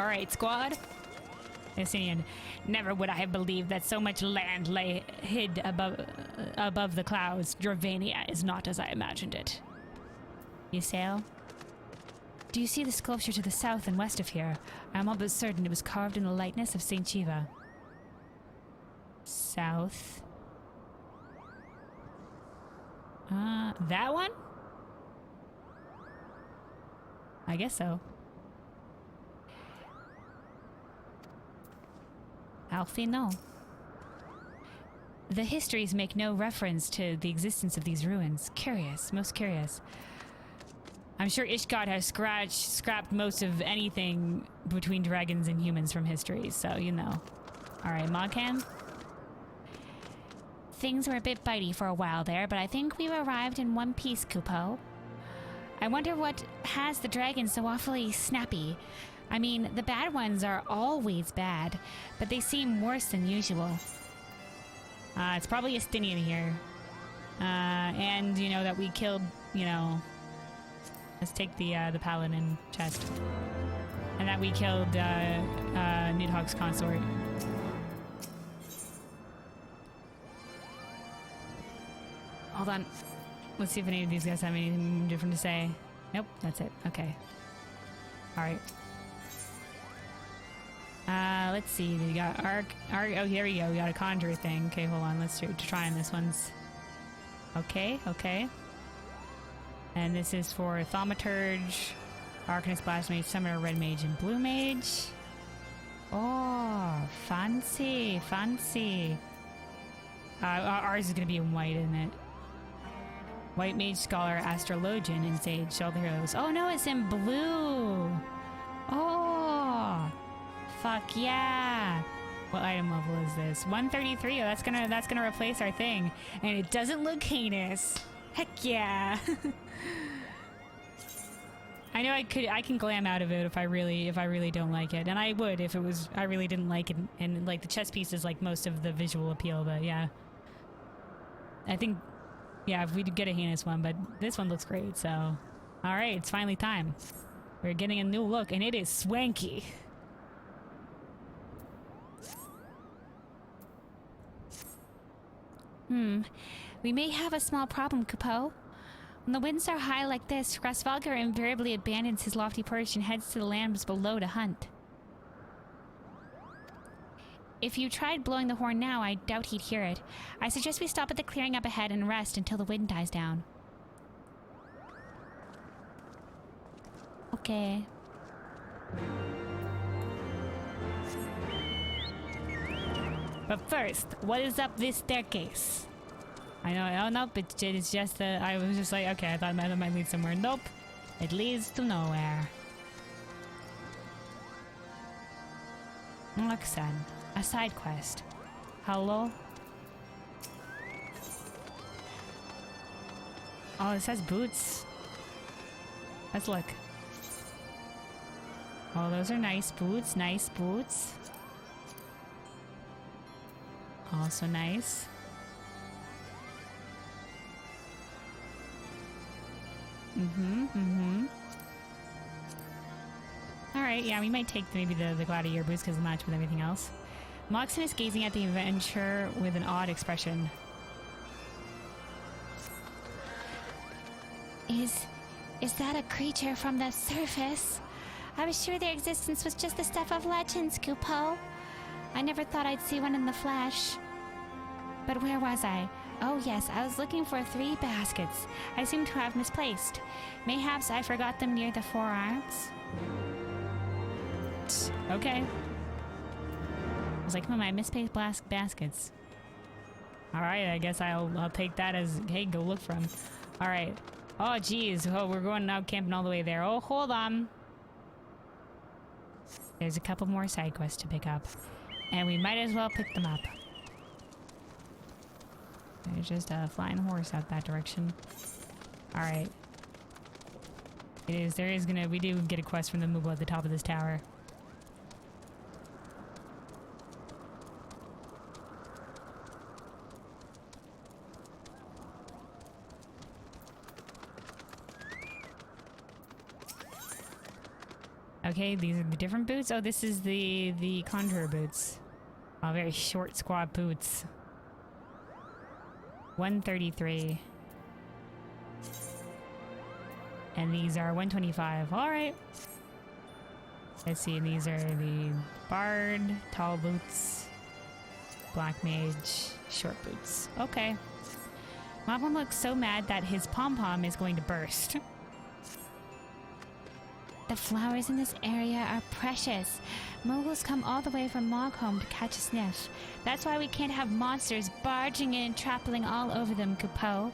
Alright, squad. Listen, never would I have believed that so much land lay hid above the clouds. Dravania is not as I imagined it. You sail? Do you see the sculpture to the south and west of here? I am almost certain it was carved in the likeness of Saint Shiva. South. That one? I guess so. Alfie, no. The histories make no reference to the existence of these ruins. Curious, most curious. I'm sure Ishgard has scrapped most of anything between dragons and humans from history, so you know. Alright, Mogcam. Things were a bit bitey for a while there, but I think we've arrived in one piece, Kupo. I wonder what has the dragons so awfully snappy. I mean, the bad ones are always bad, but they seem worse than usual. It's probably Estinian here. And, you know, that we killed, you know... Let's take the paladin chest. And that we killed, Nidhogg's consort. Hold on. Let's see if any of these guys have anything different to say. Nope, that's it. Okay. Alright. Let's see. We got arc. Oh, here we go. We got a conjure thing. Okay, hold on. Let's try on this one's. Okay, okay. And this is for Thaumaturge, Arcanist, Blast Mage, Summoner, Red Mage, and Blue Mage. Oh, fancy, fancy. Ours is going to be in white, isn't it? White Mage, Scholar, Astrologian, and Sage. All the heroes. Oh no, it's in blue. Oh, fuck yeah. What item level is this? 133. Oh, that's gonna replace our thing, and it doesn't look heinous. Heck yeah. I know I can glam out of it if I really don't like it, and I would if it was I really didn't like it, and like the chess piece is like most of the visual appeal, but yeah. I think, yeah, if we get a heinous one, but this one looks great, so. Alright, it's finally time. We're getting a new look, and it is swanky. We may have a small problem, Kupo. When the winds are high like this, Hraesvelgr invariably abandons his lofty perch and heads to the lands below to hunt. If you tried blowing the horn now, I doubt he'd hear it. I suggest we stop at the clearing up ahead and rest until the wind dies down. Okay. But first, what is up this staircase? I know, oh nope, it's just, I was just like, okay, I thought that might lead somewhere. Nope, it leads to nowhere. Luxan, a side quest. Hello? Oh, it says boots. Let's look. Oh, those are nice boots, nice boots. Also nice. Alright, yeah, we might take maybe the gladiator boots because they match with everything else. Moxon is gazing at the adventure with an odd expression. Is that a creature from the surface? I was sure their existence was just the stuff of legends, Kupo. I never thought I'd see one in the flesh. But where was I? Oh yes, I was looking for 3 baskets. I seem to have misplaced. Mayhaps I forgot them near the forearms. Okay. I was like, my misplaced baskets. Alright, I guess I'll take that as, hey, go look for them. Alright. Oh geez, oh, we're going out camping all the way there. Oh, hold on. There's a couple more side quests to pick up. And we might as well pick them up. There's just a flying horse out that direction. Alright. We do get a quest from the Moogle at the top of this tower. Okay, these are the different boots. Oh, this is the conjurer boots. Oh, very short, squat boots. 133. And these are 125. Alright. Let's see, these are the bard, tall boots, black mage, short boots. Okay. Mogwum looks so mad that his pom-pom is going to burst. The flowers in this area are precious. Moguls come all the way from Mogholm to catch a sniff. That's why we can't have monsters barging in and trampling all over them, Kupo.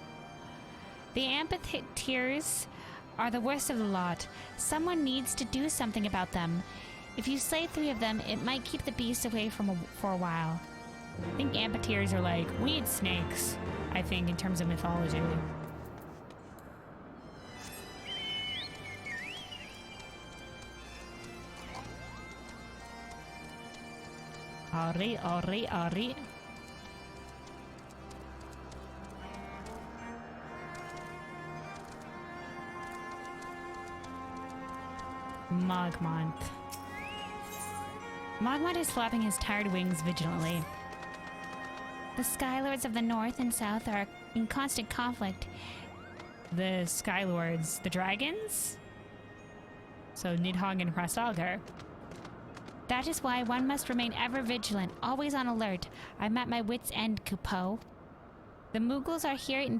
The amphitheaters are the worst of the lot. Someone needs to do something about them. If you slay 3 of them, it might keep the beast away for a while. I think amphitheaters are like, we need snakes, I think, in terms of mythology. Ari. Mogmont. Mogmont is flapping his tired wings vigilantly. The Skylords of the North and South are in constant conflict. The Skylords, the dragons? So Nidhogg and Hraesvelgr. That is why one must remain ever vigilant, always on alert. I'm at my wit's end, Kupo. The Mughals are are in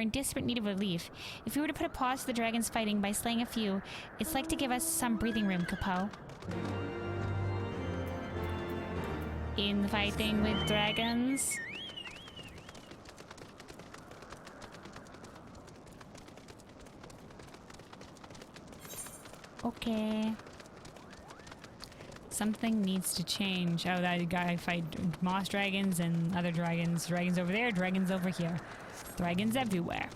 desperate need of relief. If we were to put a pause to the dragons fighting by slaying a few, it's like to give us some breathing room, Kupo. In fighting with dragons? Okay. Something needs to change. Oh, that guy fight moss dragons and other dragons. Dragons over there, dragons over here. Dragons everywhere.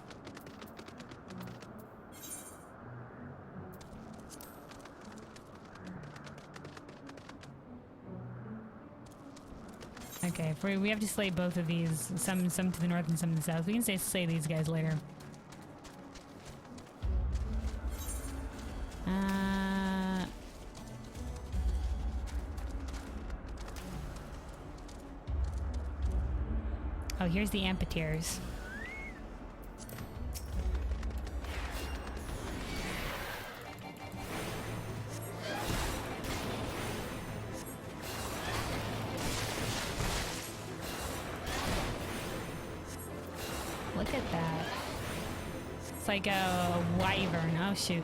Okay, we have to slay both of these. Some to the north and some to the south. We can slay these guys later. Oh, here's the amphitheaters. Look at that. It's like a wyvern. Oh, shoot.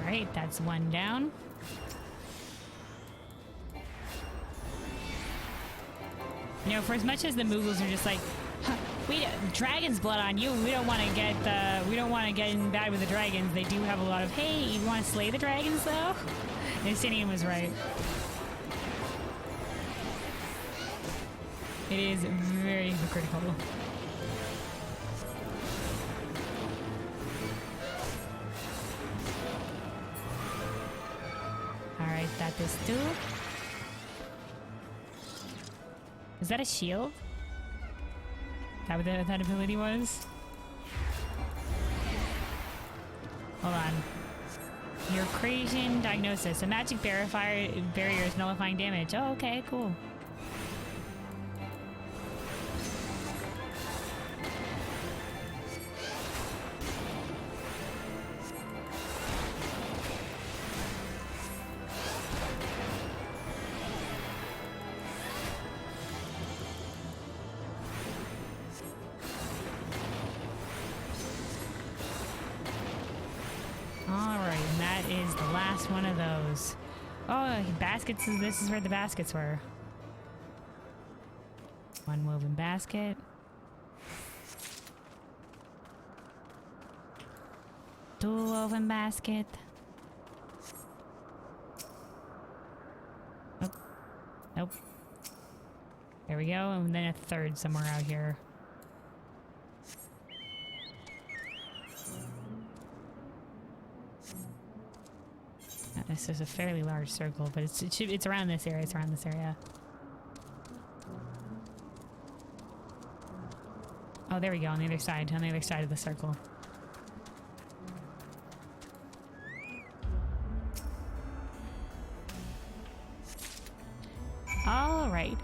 Alright, that's one down. You know, for as much as the Mughals are just like, huh, dragon's blood on you. We don't want to get in bad with the dragons. They do have a lot of, hey, you want to slay the dragons though? Justinian was right. It is very hypocritical. Alright, that is 2. Is that a shield? Is that what that ability was? Hold on. Your Hraesvelgr diagnosis. A magic barrier is nullifying damage. Oh, okay, cool. Alright, and that is the last one of those. Oh, baskets. This is where the baskets were. One woven basket. Two woven basket. Nope. Nope. There we go, and then a third somewhere out here. This is a fairly large circle, but it's around this area. It's around this area. Oh, there we go. On the other side. On the other side of the circle. All right.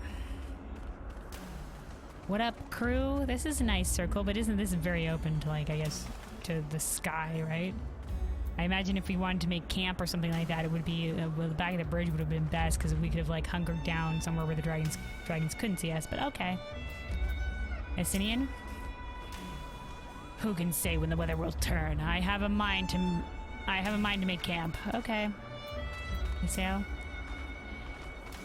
What up, crew? This is a nice circle, but isn't this very open to, like, I guess, to the sky, right? I imagine if we wanted to make camp or something like that, it would be, well, the back of the bridge would have been best, because we could have, like, hunkered down somewhere where the dragons couldn't see us, but okay. Asinian? Who can say when the weather will turn? I have a mind to make camp. Okay. Misael?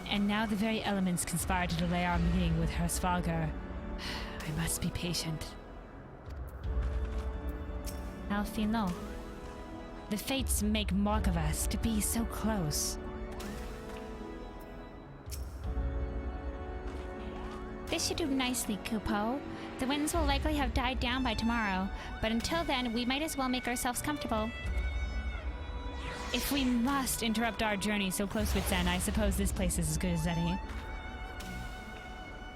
And now the very elements conspire to delay our meeting with Hraesvelgr. I must be patient. Alfino. The fates make mock of us to be so close. This should do nicely, Kupo. The winds will likely have died down by tomorrow, but until then, we might as well make ourselves comfortable. If we must interrupt our journey so close to its end, I suppose this place is as good as any.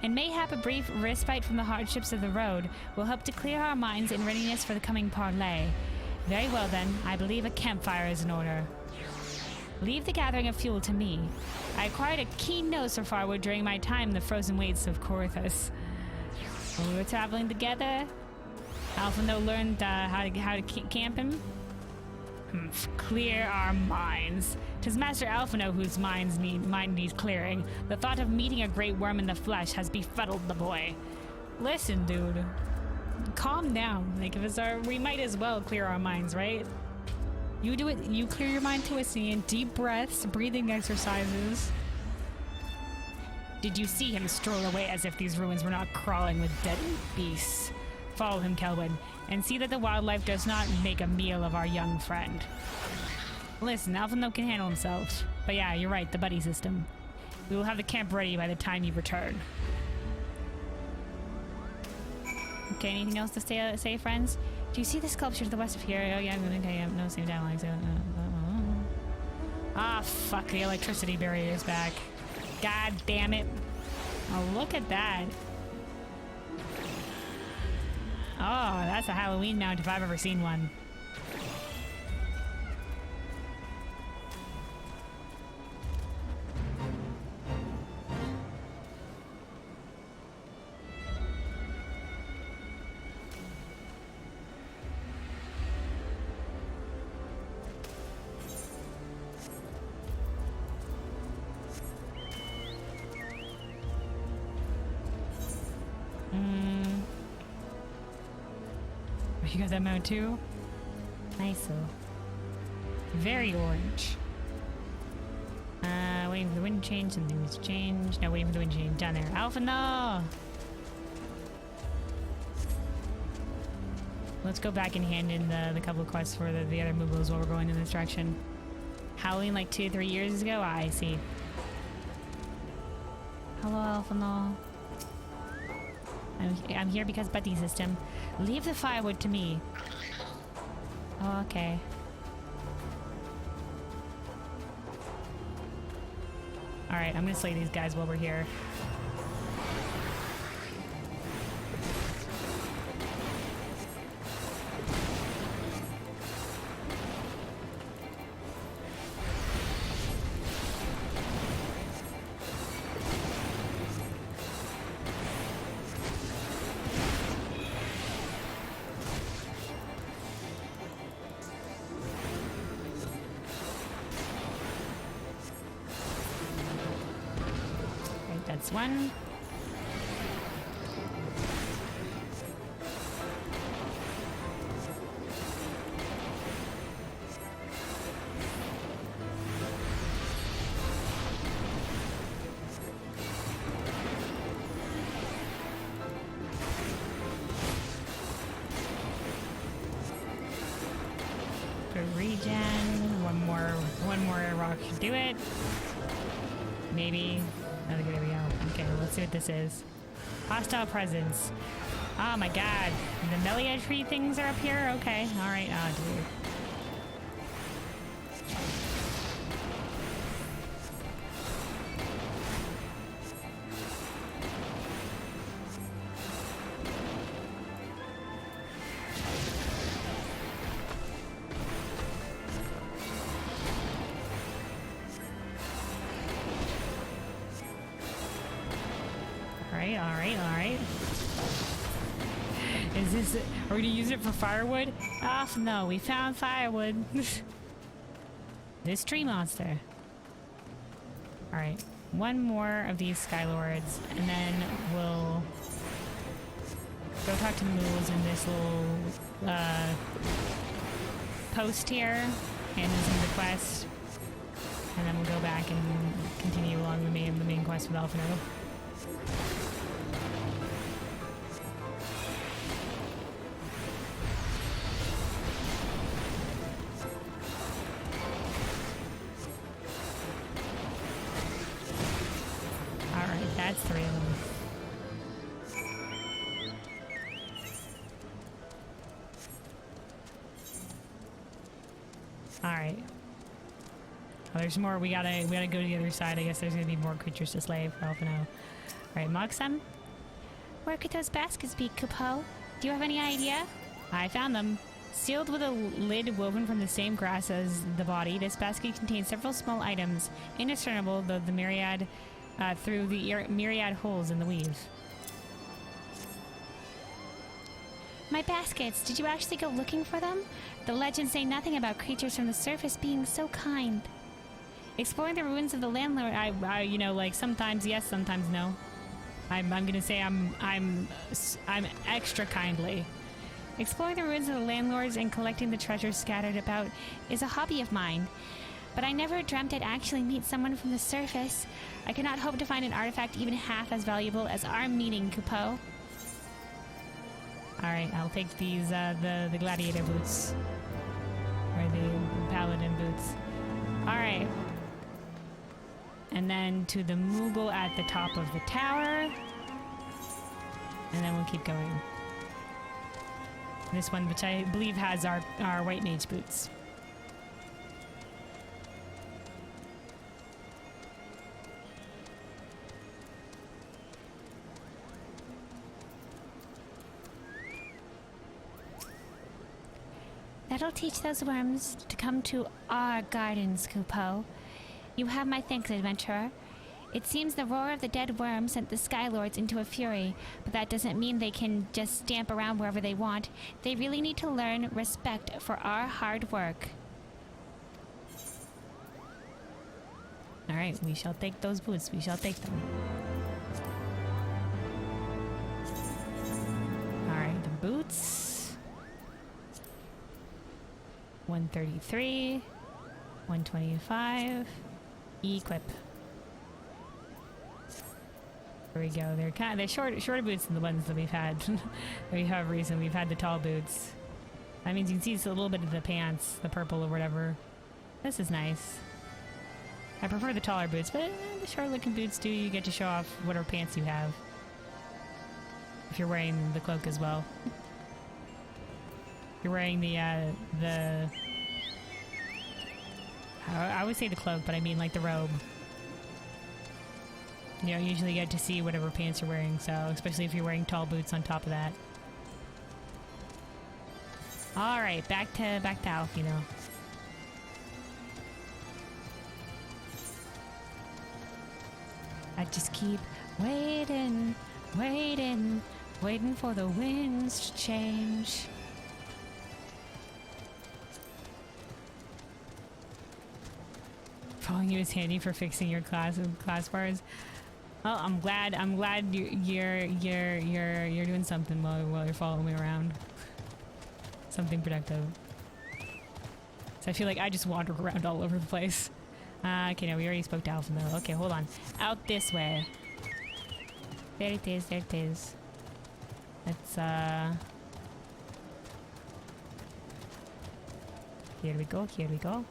And mayhap a brief respite from the hardships of the road will help to clear our minds in readiness for the coming parley. Very well then, I believe a campfire is in order. Leave the gathering of fuel to me. I acquired a keen nose for firewood during my time in the frozen wastes of Corthus. When we were traveling together, Alphino learned how to camp him. Clear our minds. 'Tis Master Alphino whose mind needs clearing. The thought of meeting a great worm in the flesh has befuddled the boy. Listen, dude. Calm down. Like, if it's we might as well clear our minds, right? You do it. You clear your mind to a scene. Deep breaths, breathing exercises. Did you see him stroll away as if these ruins were not crawling with deadly beasts? Follow him, Kelwyn, and see that the wildlife does not make a meal of our young friend. Listen, Alphino can handle himself. But yeah, you're right, the buddy system. We will have the camp ready by the time you return. Okay, anything else to say, friends? Do you see the sculpture to the west of here? Oh yeah, okay, no, same down. Ah, fuck, the electricity barrier is back. God damn it. Oh, look at that. Oh, that's a Halloween mount if I've ever seen one. You got that mount too? Nice. Very orange. Waiting for the wind to change. Something needs to change. No, waiting for the wind to change. Down there. Alphino! Let's go back and hand in the couple of quests for the other Moogles while we're going in this direction. Halloween like 2 or 3 years ago? Ah, I see. Hello, Alphino. I'm here because buddy system. Leave the firewood to me. Oh, okay. Alright, I'm gonna slay these guys while we're here. That's one. For regen, one more rock should do it. Maybe. Okay, there we go. Okay, let's see what this is. Hostile presence. Oh my god. The Melia tree things are up here? Okay, alright. Oh, dude. Alright, alright, alright. Is this... Are we gonna use it for firewood? Oh, no, we found firewood. This tree monster. Alright. One more of these Skylords, and then we'll go talk to Moos in this little post here, hand in some of the quest, and then we'll go back and continue along the main quest with Alphino. That's 3 of them. Alright. Oh, there's more. We gotta go to the other side. I guess there's gonna be more creatures to slay for Alphino. Alright, Moxem? Where could those baskets be, Kupo? Do you have any idea? I found them. Sealed with a lid woven from the same grass as the body, this basket contains several small items, indiscernible though the myriad through the myriad holes in the weave. My baskets! Did you actually go looking for them? The legends say nothing about creatures from the surface being so kind. Exploring the ruins of the landlord, I you know, like sometimes yes, sometimes no. I'm gonna say I'm extra kindly. Exploring the ruins of the landlords and collecting the treasures scattered about is a hobby of mine. But I never dreamt I'd actually meet someone from the surface. I could not hope to find an artifact even half as valuable as our meeting, Kupo. Alright, I'll take these, the gladiator boots. Or the paladin boots. Alright. And then to the Moogle at the top of the tower. And then we'll keep going. This one, which I believe has our white mage boots. That'll teach those worms to come to our gardens, Kupo. You have my thanks, adventurer. It seems the roar of the dead worm sent the Skylords into a fury, but that doesn't mean they can just stamp around wherever they want. They really need to learn respect for our hard work. Alright, we shall take those boots. We shall take them. Alright, the boots. 133, 125, equip. There we go. They're shorter boots than the ones that we've had. We have recently. We've had the tall boots. That means you can see a little bit of the pants, the purple or whatever. This is nice. I prefer the taller boots, but the short-looking boots too. You get to show off whatever pants you have. If you're wearing the cloak as well. You're wearing the I would say the cloak, but I mean like the robe. You don't usually get to see whatever pants you're wearing, so especially if you're wearing tall boots on top of that. Alright, back to Alphino. I just keep waiting for the winds to change. Following you is handy for fixing your class bars. Oh, I'm glad you're doing something while you're following me around. Something productive. So I feel like I just wander around all over the place. Okay, no, we already spoke to Alpha though. Okay, hold on. Out this way. There it is, there it is. Let's here we go, here we go.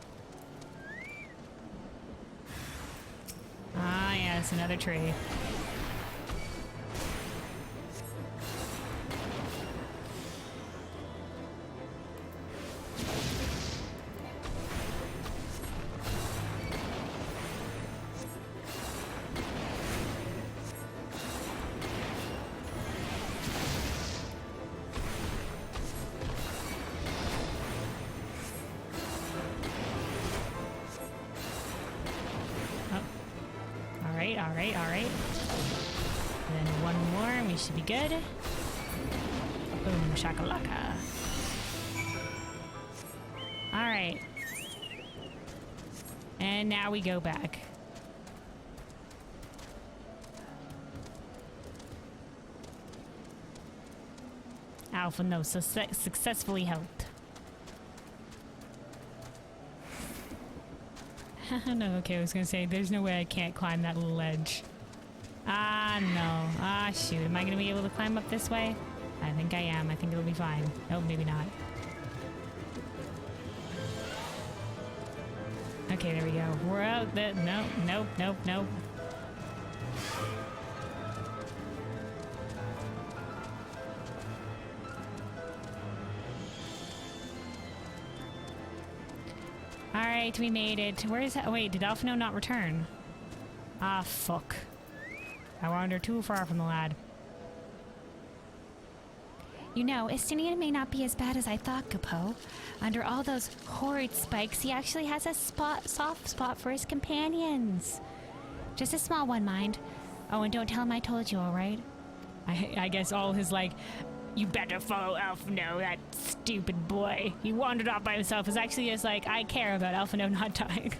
Ah, yes, another tree. Alright. And then one more and we should be good. Boom, shakalaka. Alright. And now we go back. Alpha no, so successfully helped. No, okay, I was gonna say, there's no way I can't climb that little ledge. Ah, no. Ah, shoot. Am I gonna be able to climb up this way? I think I am. I think it'll be fine. Oh, maybe not. Okay, there we go. We're out the... No, nope, nope, nope. Alright, we made it. Where is that? Oh, wait, did Alphino not return? Ah, fuck. I wandered too far from the lad. You know, Estinian may not be as bad as I thought, Capo. Under all those horrid spikes, he actually has a soft spot for his companions. Just a small one, mind. Oh, and don't tell him I told you, alright? I guess all his, like, you better follow Alphino, that stupid boy. He wandered off by himself. Is actually just like, I care about Alphino not dying.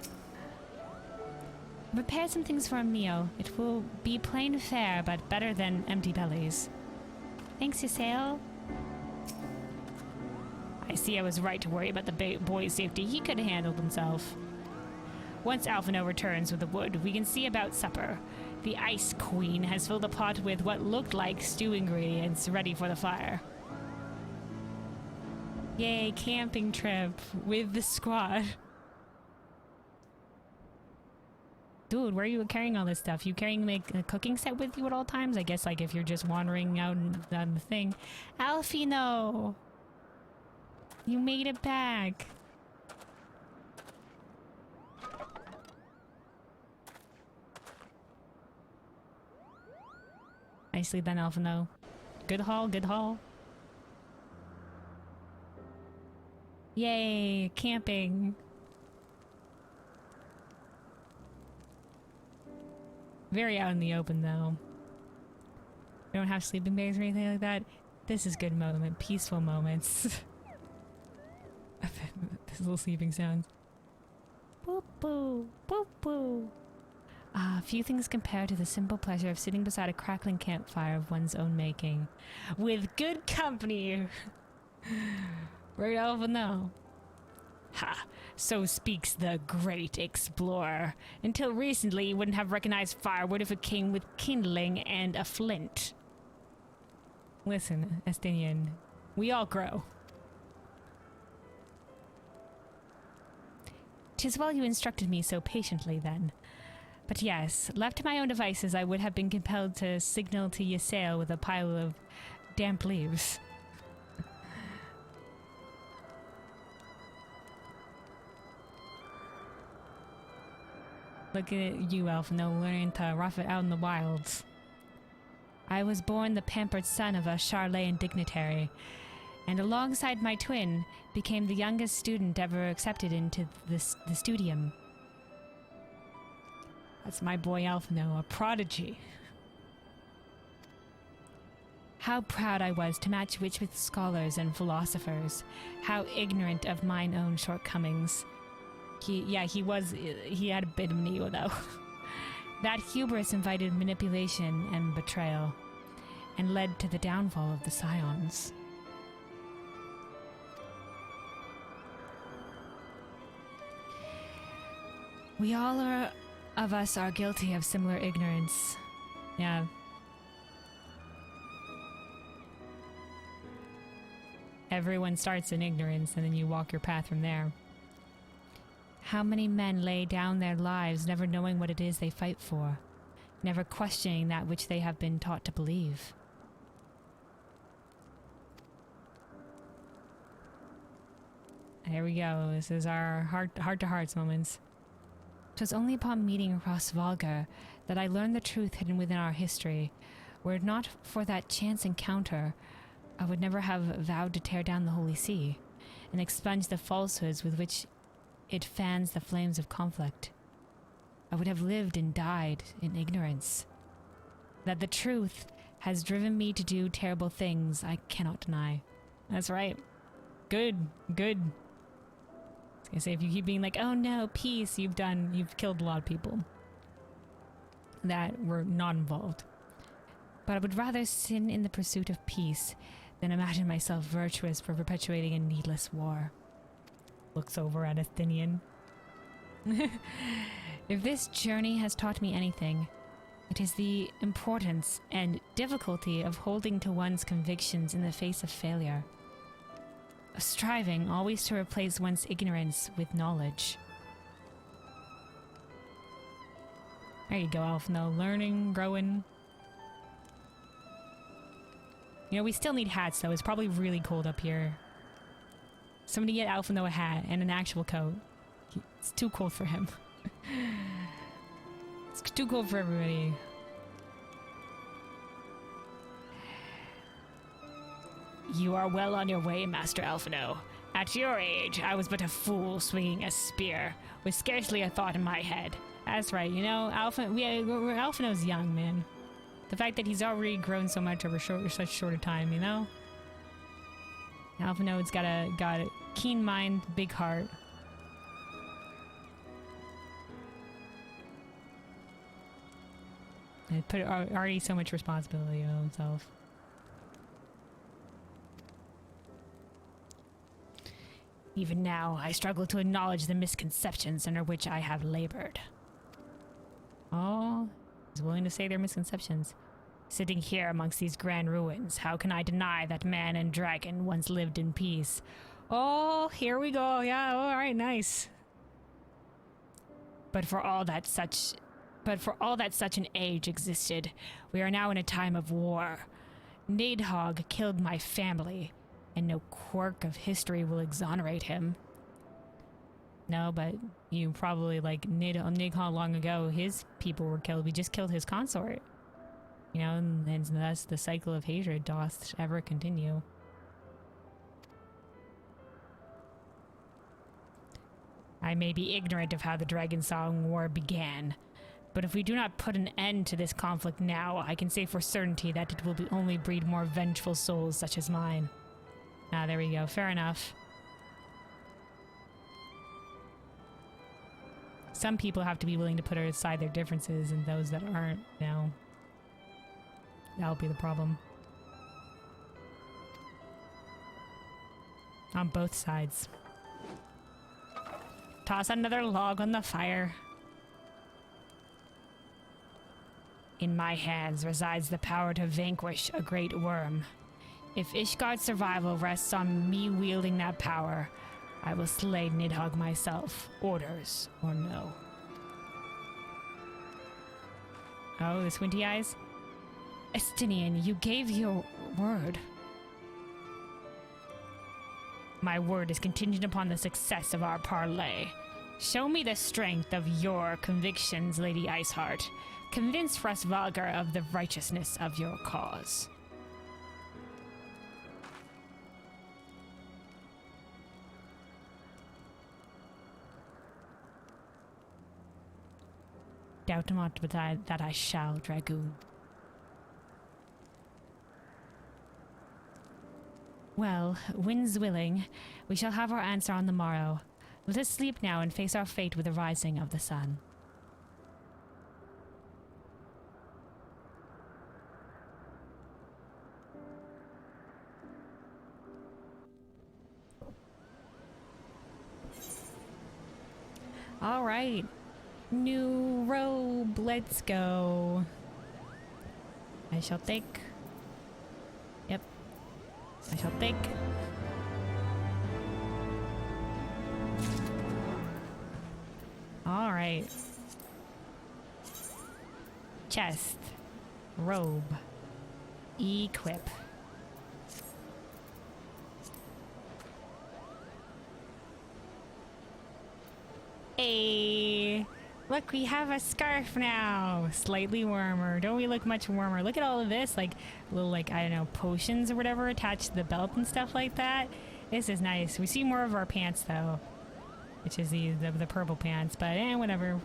Prepare some things for him, Mio. It will be plain fare, but better than empty bellies. Thanks, Ysael. I see I was right to worry about the boy's safety. He could have handled himself. Once Alphino returns with the wood, we can see about supper. The Ice Queen has filled a pot with what looked like stew ingredients ready for the fire. Yay, camping trip with the squad. Dude, where are you carrying all this stuff? You carrying like a cooking set with you at all times? I guess like if you're just wandering out on the thing. Alphino! You made it back. Nicely done, Alphino. Good haul, good haul. Yay, camping. Very out in the open, though. We don't have sleeping bags or anything like that. This is good moment, peaceful moments. This little sleeping sound. Boop boo, boop boo. Ah, few things compare to the simple pleasure of sitting beside a crackling campfire of one's own making. With good company! Right over now. Ha! So speaks the great explorer. Until recently, you wouldn't have recognized firewood if it came with kindling and a flint. Listen, Estinian, we all grow. 'Tis well you instructed me so patiently, then. But yes, left to my own devices, I would have been compelled to signal to Ysael with a pile of damp leaves. Look at you, Alphino, learning to rough it out in the wilds. I was born the pampered son of a Charlayan dignitary, and alongside my twin, became the youngest student ever accepted into the studium. That's my boy Alphino, a prodigy. How proud I was to match wit with scholars and philosophers. How ignorant of mine own shortcomings. He had a bit of an ego, though. That hubris invited manipulation and betrayal, and led to the downfall of the Scions. We all of us are guilty of similar ignorance. Yeah. Everyone starts in ignorance, and then you walk your path from there. How many men lay down their lives never knowing what it is they fight for, never questioning that which they have been taught to believe? Here we go. This is our heart-to-hearts moments. 'Twas only upon meeting Hraesvelgr that I learned the truth hidden within our history. Were it not for that chance encounter, I would never have vowed to tear down the Holy See and expunge the falsehoods with which it fans the flames of conflict. I would have lived and died in ignorance. that the truth has driven me to do terrible things I cannot deny. That's right. Good. Good. I was gonna say, if you keep being like, oh no, peace, you've killed a lot of people that were not involved. But I would rather sin in the pursuit of peace than imagine myself virtuous for perpetuating a needless war. Looks over at Athenian. If this journey has taught me anything, it is the importance and difficulty of holding to one's convictions in the face of failure. Striving always to replace one's ignorance with knowledge. There you go, Alphino. Learning, growing. You know, we still need hats, though. It's probably really cold up here. Somebody get Alphino a hat and an actual coat. It's too cold for him. It's too cold for everybody. You are well on your way, Master Alphino. At your age, I was but a fool swinging a spear, with scarcely a thought in my head. That's right, you know, Alphino's young, man. The fact that he's already grown so much over such short a time, you know? Alphino's got a keen mind, big heart. And put already so much responsibility on himself. Even now, I struggle to acknowledge the misconceptions under which I have labored. Oh, he's willing to say they're misconceptions. Sitting here amongst these grand ruins, how can I deny that man and dragon once lived in peace? Oh, here we go. Yeah, all right, nice. But for all that such an age existed, we are now in a time of war. Nidhogg killed my family, and no quirk of history will exonerate him. No, but you probably, like, Nidhogg long ago, his people were killed. We just killed his consort. You know, and thus the cycle of hatred doth ever continue. I may be ignorant of how the Dragon Song War began, but if we do not put an end to this conflict now, I can say for certainty that it will only breed more vengeful souls such as mine. Ah, there we go. Fair enough. Some people have to be willing to put aside their differences, and those that aren't, you know, that'll be the problem. On both sides. Toss another log on the fire. In my hands resides the power to vanquish a great wyrm. If Ishgard's survival rests on me wielding that power, I will slay Nidhogg myself, orders or no. Oh, the squinty eyes? Estinian, you gave your word. My word is contingent upon the success of our parley. Show me the strength of your convictions, Lady Iceheart. Convince Hraesvelgr of the righteousness of your cause. Doubt not but that I shall, Dragoon. Well, winds willing, we shall have our answer on the morrow. Let us sleep now and face our fate with the rising of the sun. All right. New robe, let's go. I shall take. Yep. I shall take. All right. Chest. Robe. Equip. Hey. Look, we have a scarf now. Slightly warmer. Don't we look much warmer? Look at all of this, like little, like, I don't know, potions or whatever attached to the belt and stuff like that. This is nice. We see more of our pants though, which is the purple pants, but whatever.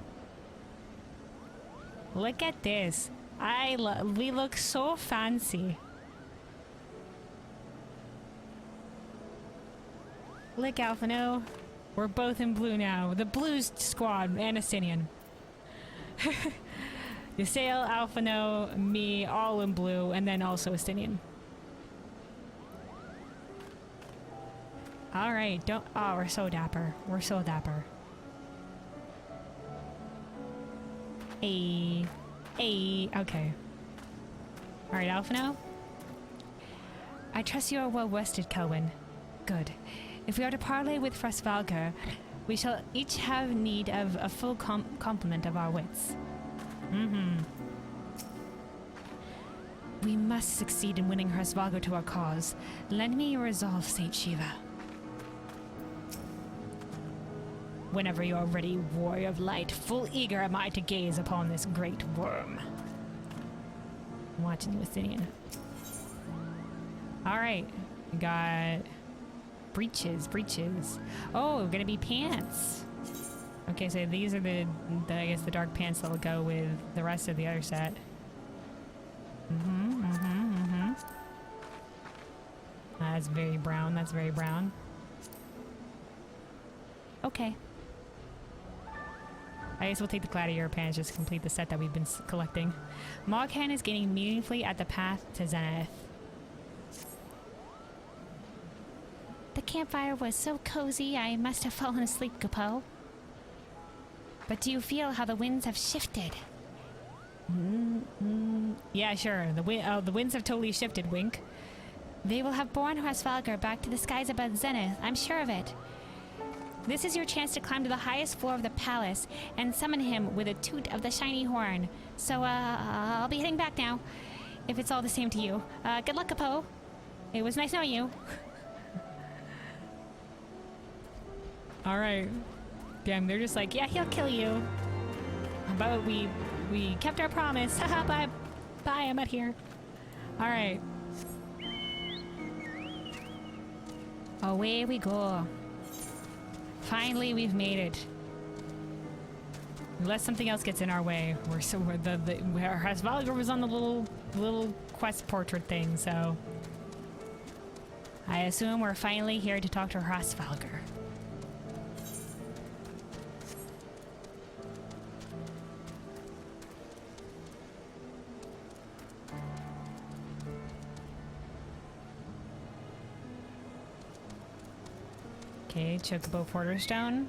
Look at this. We look so fancy. Look, Alphino. We're both in blue now. The Blues squad and Estinian. Ysael, Alphino, me, all in blue, and then also Estinian. Alright, don't. Oh, we're so dapper. We're so dapper. Hey. Hey. Okay. Alright, Alphino. I trust you are well rested, Kelwyn. Good. If we are to parley with Hraesvelgr, we shall each have need of a full complement of our wits. We must succeed in winning Hraesvelgr to our cause. Lend me your resolve, Saint Shiva. Whenever you are ready, warrior of light, full eager am I to gaze upon this great wyrm. I'm watching you, Athenian. Alright, we got breeches. Oh, gonna be pants. Okay, so these are the I guess the dark pants that'll go with the rest of the other set. That's very brown, Okay. I guess we'll take the Gladiator pants just to complete the set that we've been collecting. Moghan is gaining meaningfully at the path to Zenith. The campfire was so cozy, I must have fallen asleep, Gupo. But do you feel how the winds have shifted? Yeah, sure. The winds have totally shifted, wink. They will have borne Hraesvelgr back to the skies above Zenith, I'm sure of it. This is your chance to climb to the highest floor of the palace and summon him with a toot of the shiny horn. So, I'll be heading back now, if it's all the same to you. Good luck, Gupo. It was nice knowing you. Alright. Damn, they're just like, yeah, he'll kill you. But we kept our promise. Haha, bye. Bye, I'm out here. Alright. Away we go. Finally, we've made it. Unless something else gets in our way. Hraesvelgr was on the little quest portrait thing, so I assume we're finally here to talk to Hraesvelgr. Okay, Chocobo Porterstone.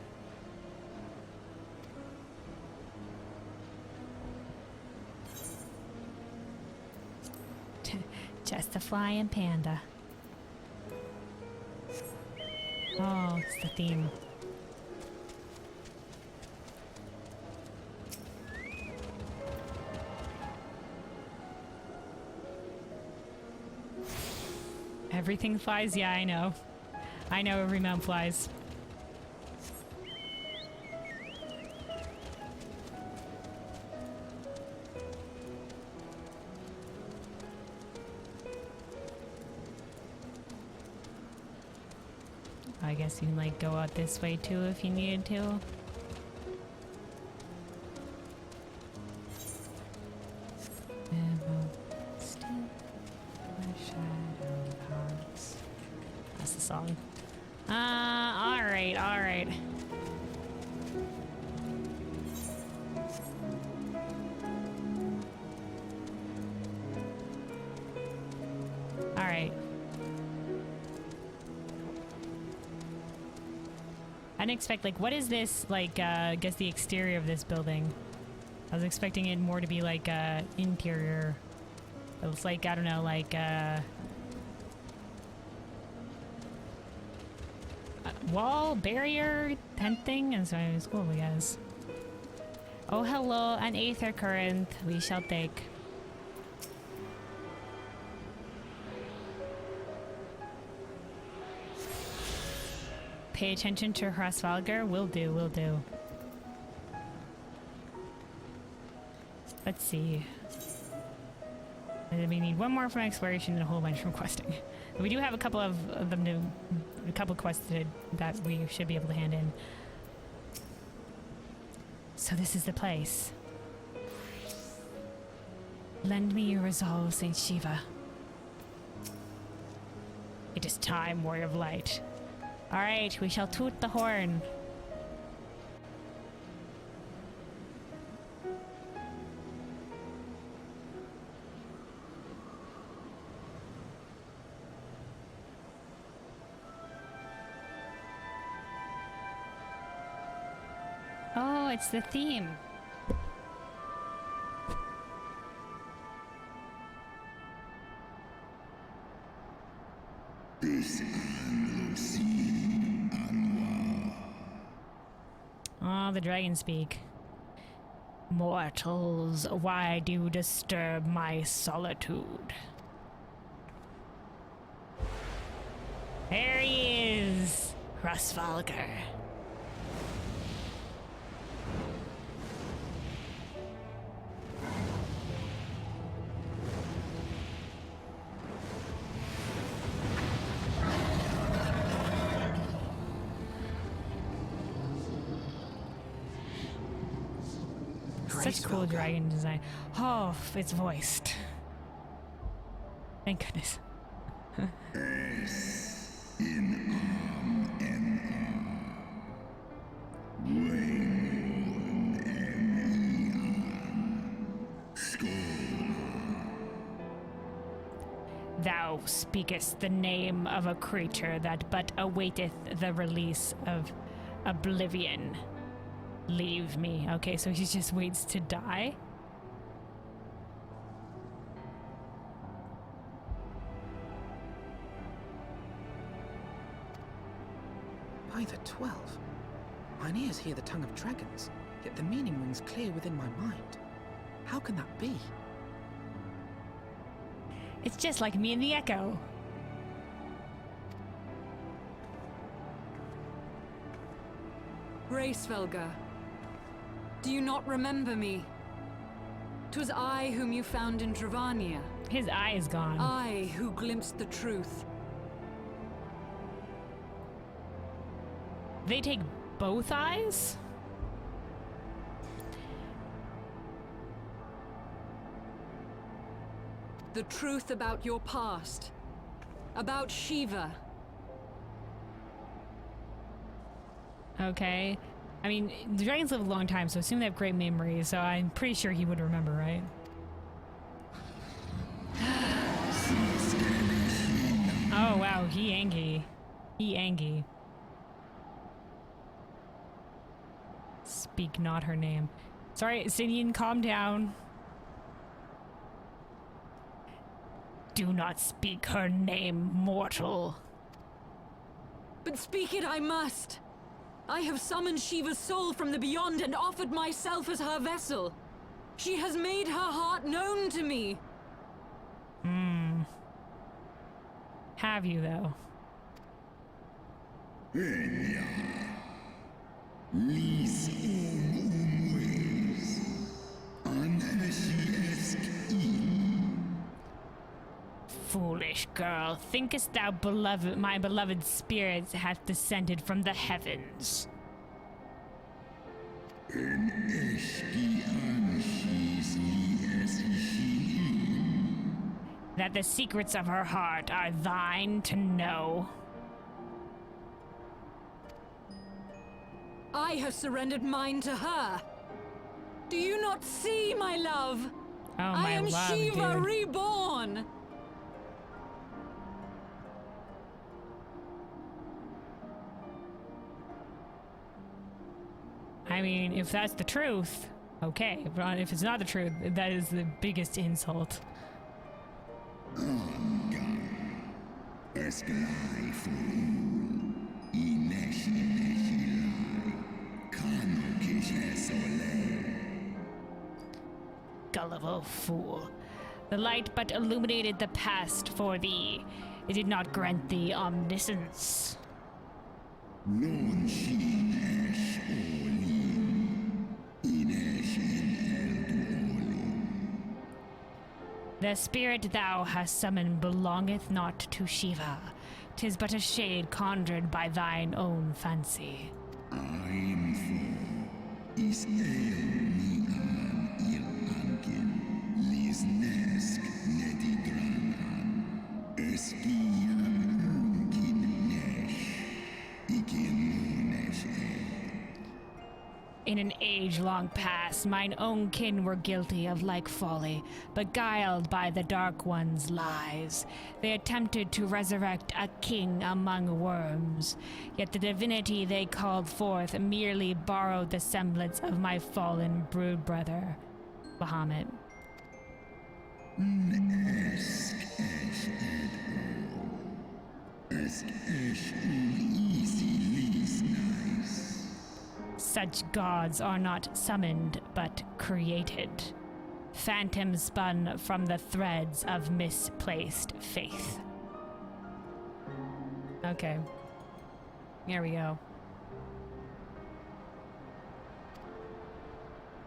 Just a flying panda. Oh, it's the theme. Everything flies? Yeah, I know. I know every mount flies. I guess you can like go out this way too if you needed to. That's the song. Alright. Alright. I didn't expect, like, what is this, like, I guess the exterior of this building? I was expecting it more to be, like, interior. It looks like, I don't know, like, wall, barrier, tent thing, and so it's cool, I guess. Oh, hello, an aether current we shall take. Pay attention to Hraesvelgr. Will do. Let's see. We need one more from exploration and a whole bunch from questing. We do have a couple of them to, a couple quests that we should be able to hand in. So this is the place. Lend me your resolve, Saint Shiva. It is time, Warrior of Light. Alright, we shall toot the horn. Oh, it's the theme. Oh, the dragons speak. Mortals, why do you disturb my solitude? There he is! Hraesvelgr. Such cool dragon design. Oh, it's voiced. Thank goodness. Thou speakest the name of a creature that but awaiteth the release of oblivion. Leave me. Okay, so he just waits to die? By the 12. Mine ears hear the tongue of dragons, yet the meaning rings clear within my mind. How can that be? It's just like me and the Echo. Hraesvelgr, do you not remember me? 'Twas I whom you found in Dravania. His eye is gone. I who glimpsed the truth. They take both eyes? The truth about your past. About Shiva. Okay. I mean, the dragons live a long time, so I assume they have great memories, so I'm pretty sure he would remember, right? Oh, wow, he angry. He angry. Speak not her name. Sorry, Sidian, calm down. Do not speak her name, mortal. But speak it I must. I have summoned Shiva's soul from the beyond and offered myself as her vessel. She has made her heart known to me. Have you, though? Foolish girl, thinkest thou my beloved spirit hath descended from the heavens? That the secrets of her heart are thine to know? I have surrendered mine to her. Do you not see, my love? Oh, my I am love, Shiva dude. reborn. I mean, if that's the truth, okay. But if it's not the truth, that is the biggest insult. Gullible fool. The light but illuminated the past for thee. It did not grant thee omniscience. The spirit thou hast summoned belongeth not to Shiva. 'Tis but a shade conjured by thine own fancy. In an age long past, mine own kin were guilty of like folly, beguiled by the Dark One's lies. They attempted to resurrect a king among worms, yet the divinity they called forth merely borrowed the semblance of my fallen brood brother, Bahamut. Such gods are not summoned, but created. Phantoms spun from the threads of misplaced faith. Okay. Here we go.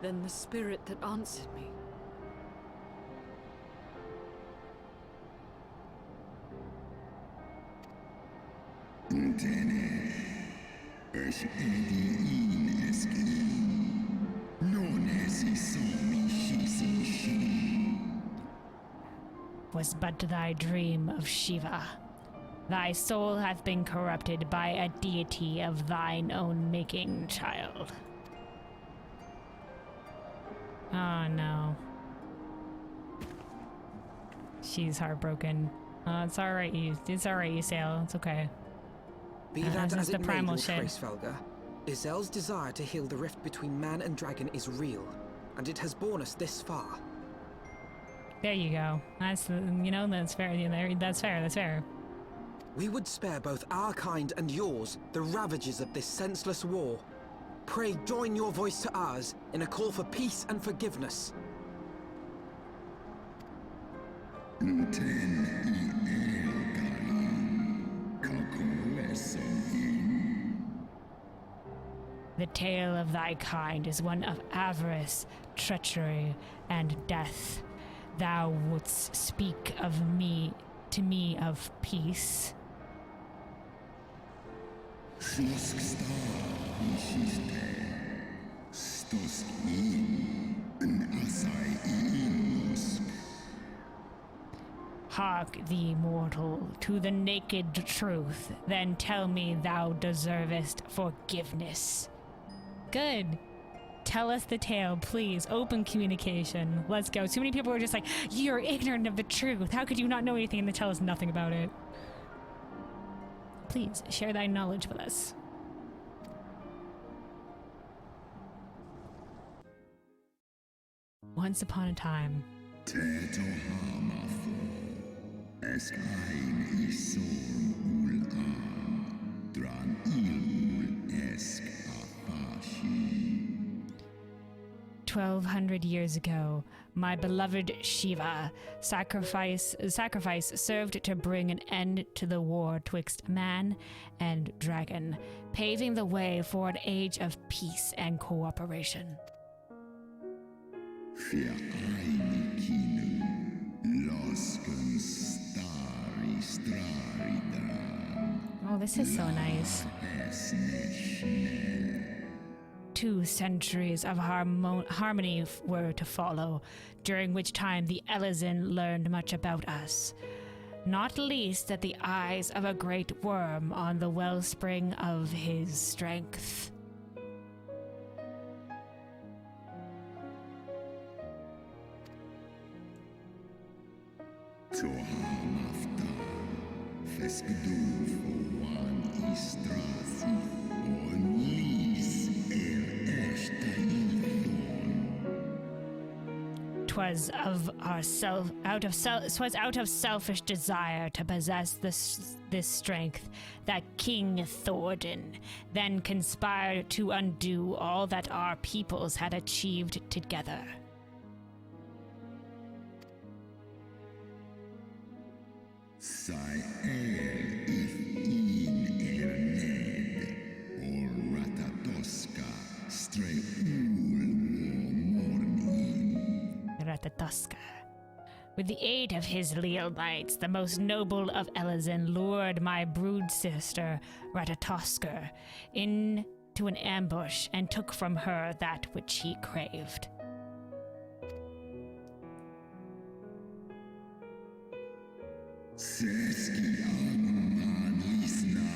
Then the spirit that answered me. Was but thy dream of Shiva. Thy soul hath been corrupted by a deity of thine own making, child. Oh no. She's heartbroken. It's alright, you sail. It's okay. Be that as the it may, primal Lord shit. Hraesvelgr, Izel's desire to heal the rift between man and dragon is real, and it has borne us this far. There you go. That's that's fair. That's fair. That's fair. We would spare both our kind and yours the ravages of this senseless war. Pray join your voice to ours in a call for peace and forgiveness. The tale of thy kind is one of avarice, treachery, and death. Thou wouldst speak of me to me of peace. Hark thee, mortal, to the naked truth, then tell me thou deservest forgiveness. Good. Tell us the tale, please. Open communication. Let's go. Too many people are just like, you're ignorant of the truth. How could you not know anything and then tell us nothing about it? Please, share thy knowledge with us. Once upon a time, Es ein Isor ul dran il esk afashi. 1200 years ago, my beloved Shiva sacrifice served to bring an end to the war twixt man and dragon, paving the way for an age of peace and cooperation. Für eine Kino, losken starry strari dran. Oh, this is so nice. Es nicht schnell. 2 centuries of harmony were to follow, during which time the Elezen learned much about us. Not least at the eyes of a great wyrm on the wellspring of his strength. To hamafta, feskeduf one istrasi, on lis esta ithon. 'Twas out of selfish desire to possess this strength that King Thordan then conspired to undo all that our peoples had achieved together. Sei if in ned, or ratatoska, stray morning. Ratatoska. With the aid of his Leonites, the most noble of Elezen lured my brood sister, Ratatoska, into an ambush and took from her that which he craved. Seski Anman Lisna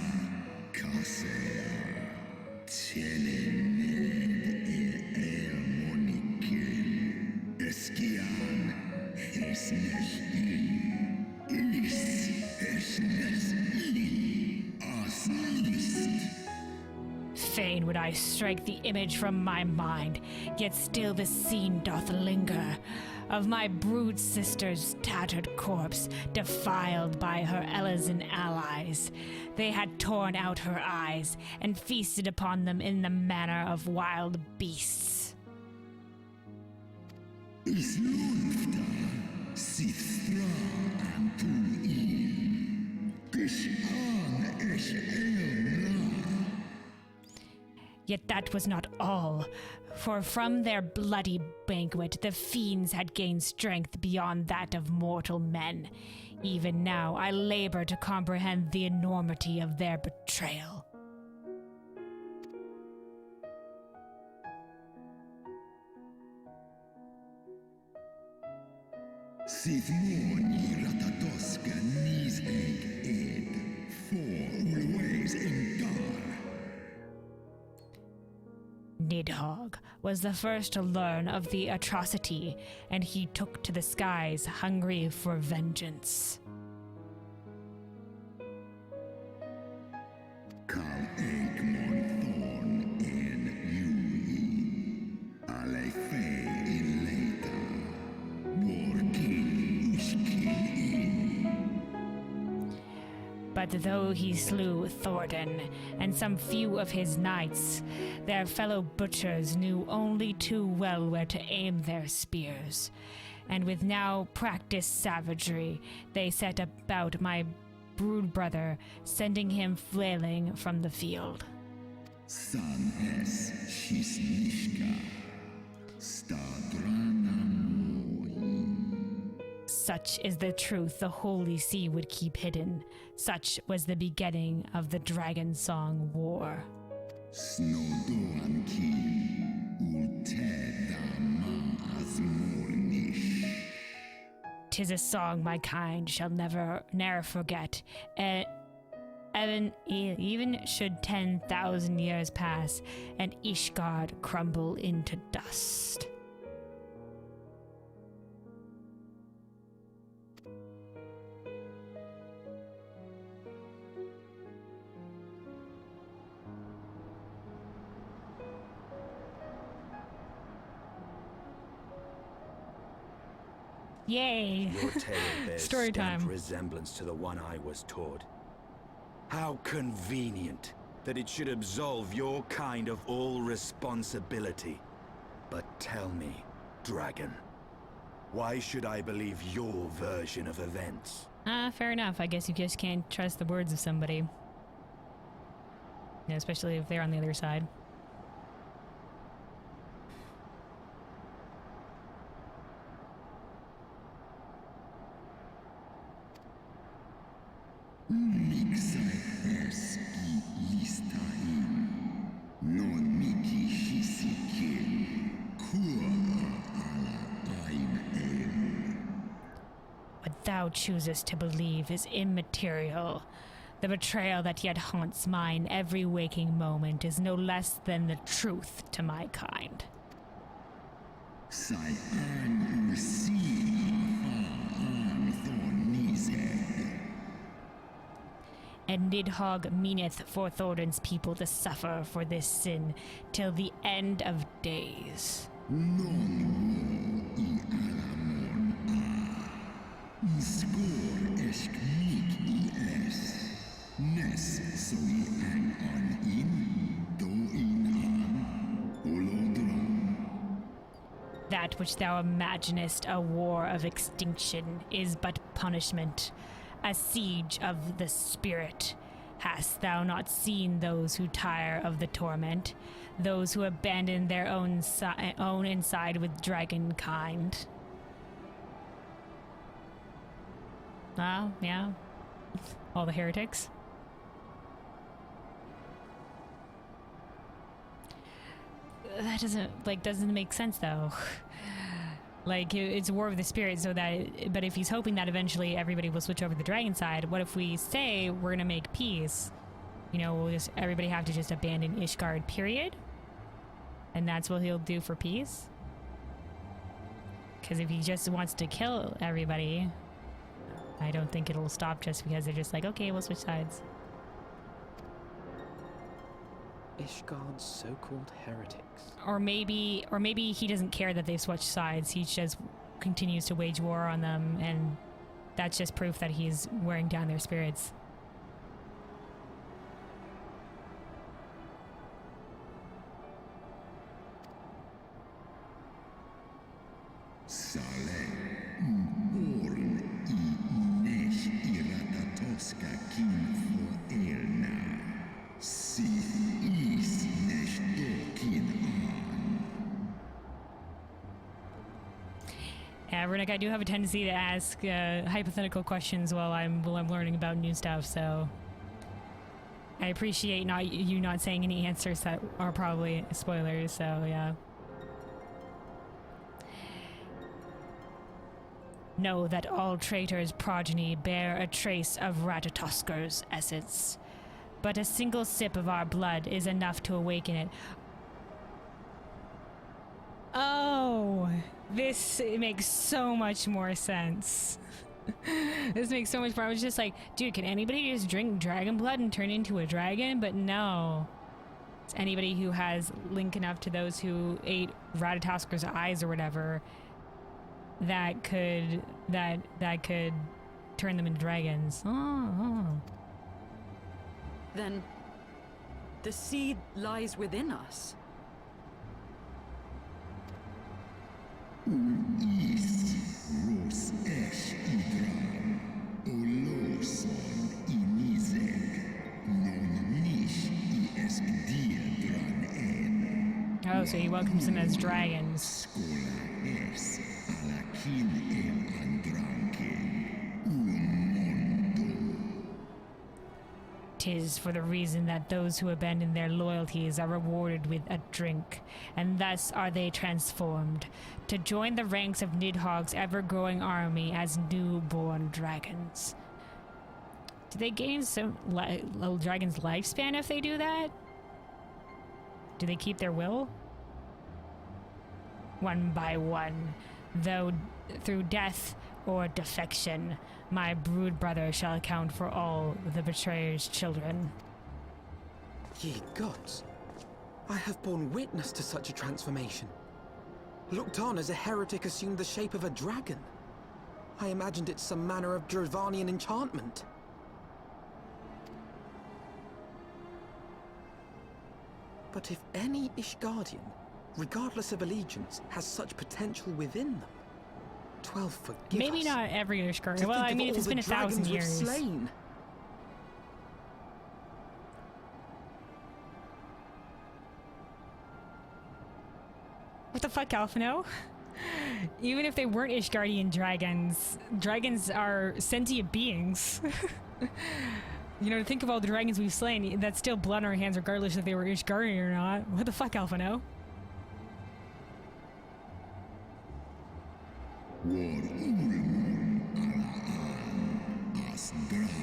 Kasea Telened Monikel Eskian Hesnechi Is Hesnechi Asnist. Fain would I strike the image from my mind, yet still the scene doth linger, of my brood sister's tattered corpse, defiled by her Elysian allies. They had torn out her eyes, and feasted upon them in the manner of wild beasts. Is Lunfta Sithra Antuil Kishan Esh Elra. Yet that was not all, for from their bloody banquet the fiends had gained strength beyond that of mortal men. Even now I labor to comprehend the enormity of their betrayal. Sithmoni Ratatoska Nis Egg Ed For Ulways Indar. Nidhogg was the first to learn of the atrocity, and he took to the skies hungry for vengeance. Kal Egmon Thorn En Yui Alefe In Leita Borkin Ushkin In. But though he slew Thordan and some few of his knights, their fellow butchers knew only too well where to aim their spears, and with now practiced savagery, they set about my brood brother, sending him flailing from the field. San Es Shisnishka Stadrana Moi. Such is the truth the Holy See would keep hidden. Such was the beginning of the Dragon Song War. Snowdoan Kim Ulteda Ma Azmornish. 'Tis a song my kind shall ne'er forget. Even should 10,000 years pass and Ishgard crumble into dust. Yay! Your tale bears Story scant time. resemblance to the one I was taught. How convenient that it should absolve your kind of all responsibility. But tell me, dragon, why should I believe your version of events? Fair enough. I guess you just can't trust the words of somebody. Yeah, especially if they're on the other side. Mixai Erski Listain. Non Miki Shisikin. Kua Ala Ain El. What thou choosest to believe is immaterial. The betrayal that yet haunts mine every waking moment is no less than the truth to my kind. Sai An Usi An Thorn Nizeg. And Nidhogg meaneth for Thordan's people to suffer for this sin till the end of days. Non wo I alamon a. Skor esk mig I es. Nes so I ang an in. Do in an. Olodron. That which thou imaginest a war of extinction is but punishment, a siege of the spirit. Hast thou not seen those who tire of the torment, those who abandon their own inside with dragon kind? Ah, yeah. All the heretics. That doesn't make sense though. Like, it's a war of the spirits, so that... But if he's hoping that eventually everybody will switch over to the dragon side, what if we say we're gonna make peace? You know, we'll just... Everybody have to just abandon Ishgard, period? And that's what he'll do for peace? Because if he just wants to kill everybody, I don't think it'll stop just because they're just like, okay, we'll switch sides. Ishgard's so-called heretics. Or maybe he doesn't care that they've switched sides. He just continues to wage war on them, and that's just proof that he's wearing down their spirits. Sale born I nesh iratatoska kin for elna. Si is nesh dokin an. Runic, I do have a tendency to ask hypothetical questions while I'm learning about new stuff, so I appreciate you not saying any answers that are probably spoilers, so yeah. Know that all traitors' progeny bear a trace of Ratatosker's essence, but a single sip of our blood is enough to awaken it. Oh, this makes so much more sense. This makes so much more. I was just like, dude, can anybody just drink dragon blood and turn into a dragon? But no. It's anybody who has link enough to those who ate Ratatosker's eyes or whatever that could turn them into dragons. Oh. Then the seed lies within us. Is ros esh idram. Oloson inizek. Non nish I esk diedran en. Oh, so he welcomes them as dragons. Skola es alakin el andranke. Mondo. 'Tis for the reason that those who abandon their loyalties are rewarded with a drink, and thus are they transformed, to join the ranks of Nidhogg's ever-growing army as newborn dragons. Do they gain some dragon's lifespan if they do that? Do they keep their will? One by one, though through death or defection, my brood brother shall account for all the betrayer's children. Ye gods, I have borne witness to such a transformation. Looked on as a heretic assumed the shape of a dragon. I imagined it some manner of Dravanian enchantment. But if any Ishgardian, regardless of allegiance, has such potential within them, 12 forgive Maybe us. not every Ishgard. To Well, think I of mean, if all it's the been 1,000 dragons we've years. slain. What the fuck, Alphino? Even if they weren't Ishgardian dragons, dragons are sentient beings. You know, think of all the dragons we've slain, that's still blood on our hands regardless if they were Ishgardian or not. What the fuck, Alphino? War ulmon alaan as drago.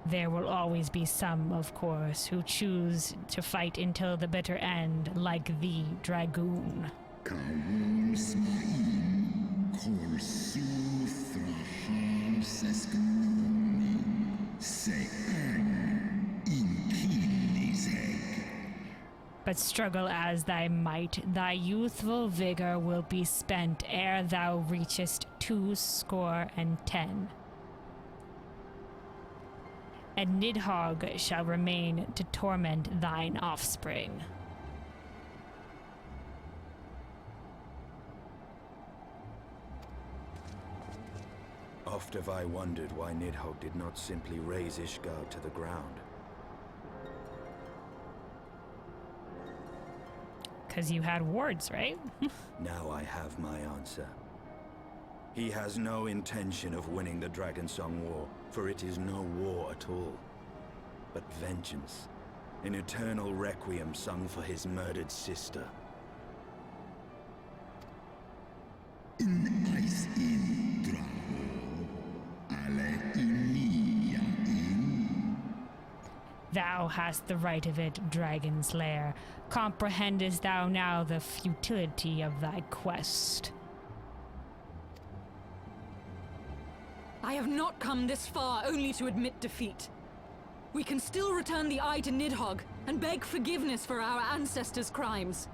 There will always be some, of course, who choose to fight until the bitter end, like the Dragoon. Kawol smaim korsu thrahar seskmoni se'an inkinizeg. But struggle as thy might, thy youthful vigor will be spent ere thou reachest 210. And Nidhogg shall remain to torment thine offspring. Oft have I wondered why Nidhogg did not simply raze Ishgard to the ground. Because you had wards, right? Now I have my answer. He has no intention of winning the Dragonsong War, for it is no war at all, but vengeance, an eternal requiem sung for his murdered sister. In ice in Draho, ale inia in. Thou hast the right of it, Dragon Slayer. Comprehendest thou now the futility of thy quest? I have not come this far only to admit defeat. We can still return the eye to Nidhogg and beg forgiveness for our ancestors' crimes.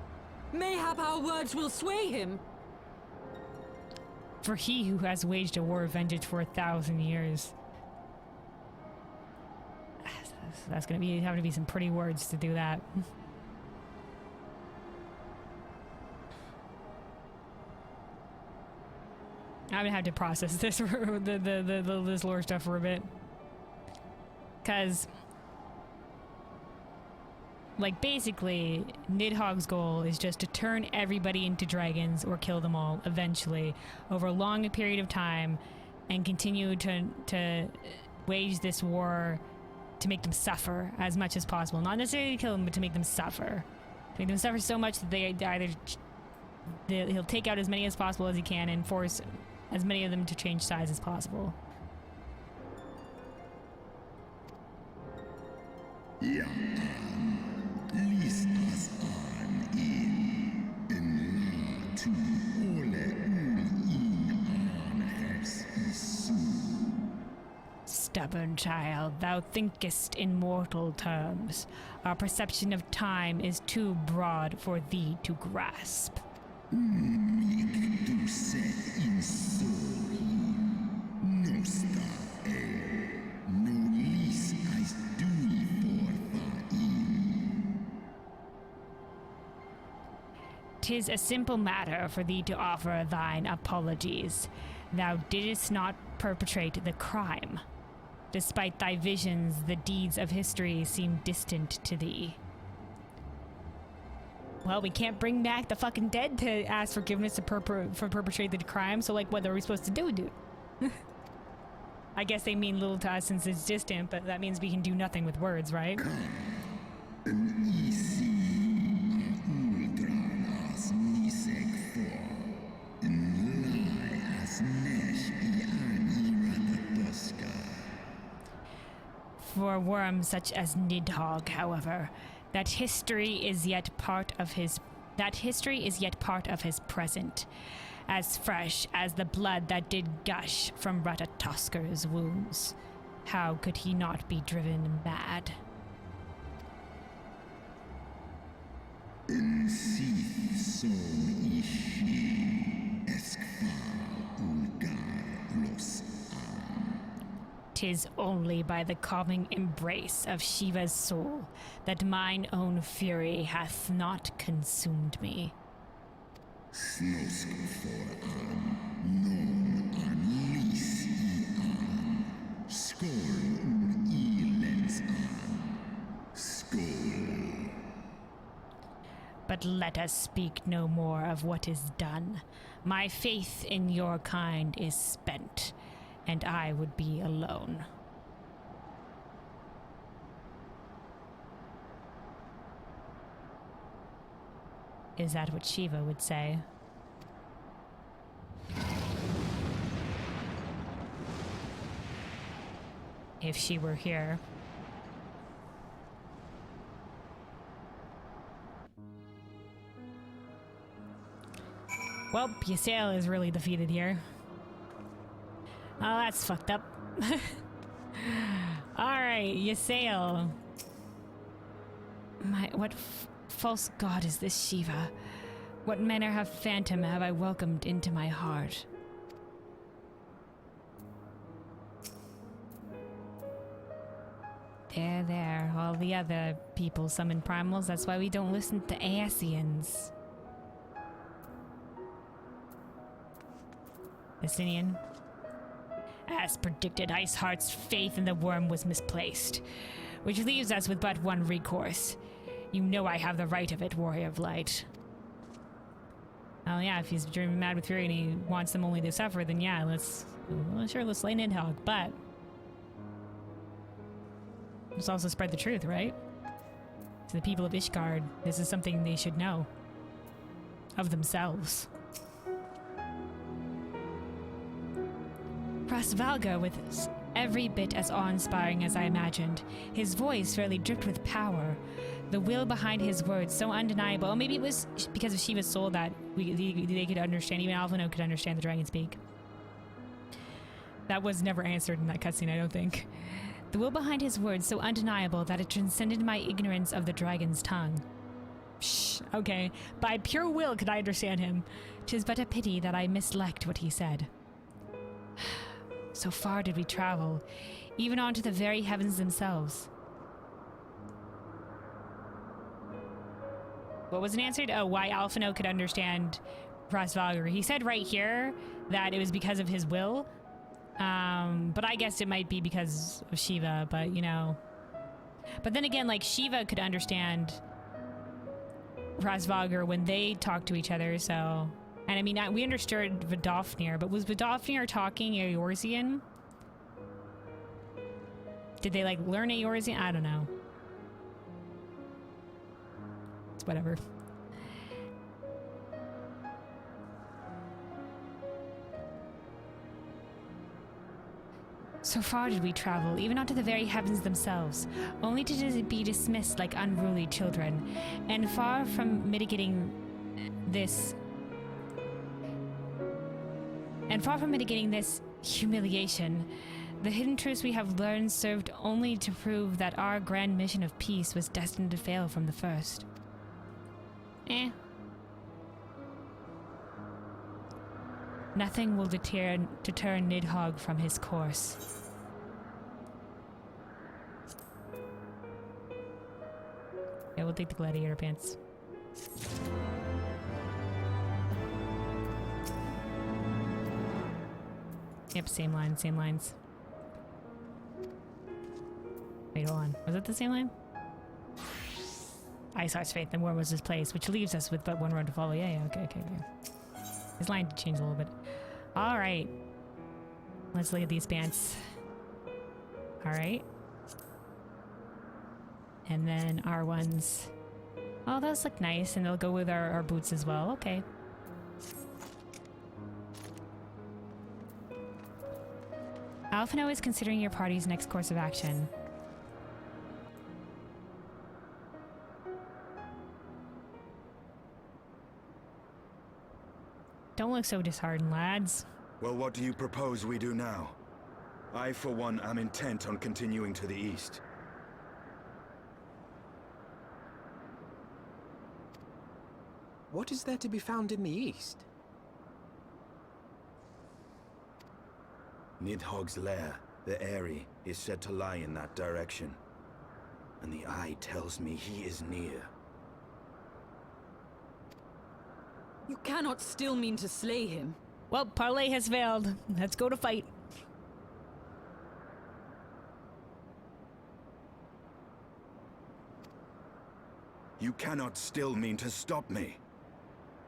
Mayhap our words will sway him. For he who has waged a war of vengeance for 1,000 years. That's gonna be having to be some pretty words to do that. I'm gonna have to process this for this lore stuff for a bit. Cause like basically Nidhogg's goal is just to turn everybody into dragons or kill them all eventually over a long period of time and continue to wage this war to make them suffer as much as possible. Not necessarily to kill them, but to make them suffer. To make them suffer so much that he'll take out as many as possible as he can and force as many of them to change size as possible. Ja, lies as an in la tu ole in an hers isu. Stubborn child, thou thinkest in mortal terms. Our perception of time is too broad for thee to grasp. Mik du set in sohi, no sta no lis as dui fortha in. 'Tis a simple matter for thee to offer thine apologies. Thou didst not perpetrate the crime. Despite thy visions, the deeds of history seem distant to thee. Well, we can't bring back the fucking dead to ask forgiveness for perpetrate the crime, so like what are we supposed to do? I guess they mean little to us since it's distant, but that means we can do nothing with words, right? An isi uldran as nisek for, in lai as nesh I an iratatoska. For a worm such as Nidhogg, however, that history is yet part of his present, as fresh as the blood that did gush from Ratatosker's wounds. How could he not be driven mad? In sith son ishi eskfar ulgar los an. 'Tis only by the calming embrace of Shiva's soul that mine own fury hath not consumed me. Snosk for non an lis an. Skål ilens an. Skål. But let us speak no more of what is done. My faith in your kind is spent, and I would be alone. Is that what Shiva would say? If she were here. Well, Ysael is really defeated here. Oh, that's fucked up. Alright, Ysael. What false god is this Shiva? What manner of phantom have I welcomed into my heart? There. All the other people summon primals. That's why we don't listen to Asians. Athenian. As predicted, Iceheart's faith in the worm was misplaced, which leaves us with but one recourse. You know I have the right of it, Warrior of Light. Oh yeah, if he's driven mad with fury and he wants them only to suffer, then yeah, let's slay Nidhogg, but let's also spread the truth, right? To the people of Ishgard, this is something they should know of themselves. Hraesvelgr was every bit as awe-inspiring as I imagined. His voice fairly dripped with power. The will behind his words so undeniable. Or maybe it was because of Shiva's soul that they could understand. Even Alphinaud could understand the dragon speak. That was never answered in that cutscene, I don't think. The will behind his words so undeniable that it transcended my ignorance of the dragon's tongue. Shh, okay. By pure will could I understand him. 'Tis but a pity that I mislect what he said. So far did we travel, even onto the very heavens themselves. What wasn't answered? Oh, why Alphinaud could understand Hraesvelgr. He said right here that it was because of his will. But I guess it might be because of Shiva, but you know. But then again, like, Shiva could understand Hraesvelgr when they talked to each other, so... And I mean, we understood Vidofnir, but was Vidofnir talking Eorzean? Did they, like, learn Eorzean? I don't know. It's whatever. So far did we travel, even onto the very heavens themselves, only to be dismissed like unruly children. And far from mitigating this humiliation, the hidden truths we have learned served only to prove that our grand mission of peace was destined to fail from the first. Nothing will deter Nidhogg from his course. Yeah, we'll take the gladiator pants. Yep, same line, same lines. Wait, hold on. Was it the same line? Isar's faith and where was his place, which leaves us with but one road to follow. Yeah, okay. His line did change a little bit. Alright. Let's look at these pants. Alright. And then our ones. Oh, those look nice, and they'll go with our boots as well. Okay. Alphinaud is considering your party's next course of action. Don't look so disheartened, lads. Well, what do you propose we do now? I, for one, am intent on continuing to the east. What is there to be found in the east? Nidhogg's lair, the Eyrie, is said to lie in that direction. And the eye tells me he is near. You cannot still mean to slay him. Well, parley has failed. Let's go to fight. You cannot still mean to stop me.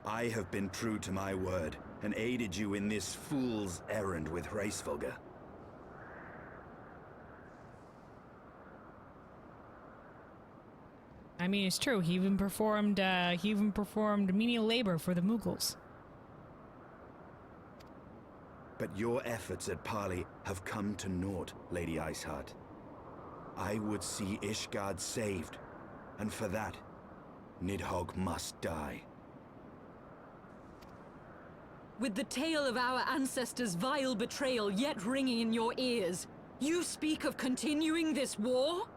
I have been true to my word, and aided you in this fool's errand with Hraesvelgr. I mean, it's true. He even performed menial labor for the Mughals. But your efforts at parley have come to naught, Lady Iceheart. I would see Ishgard saved, and for that, Nidhogg must die. With the tale of our ancestors' vile betrayal yet ringing in your ears, you speak of continuing this war?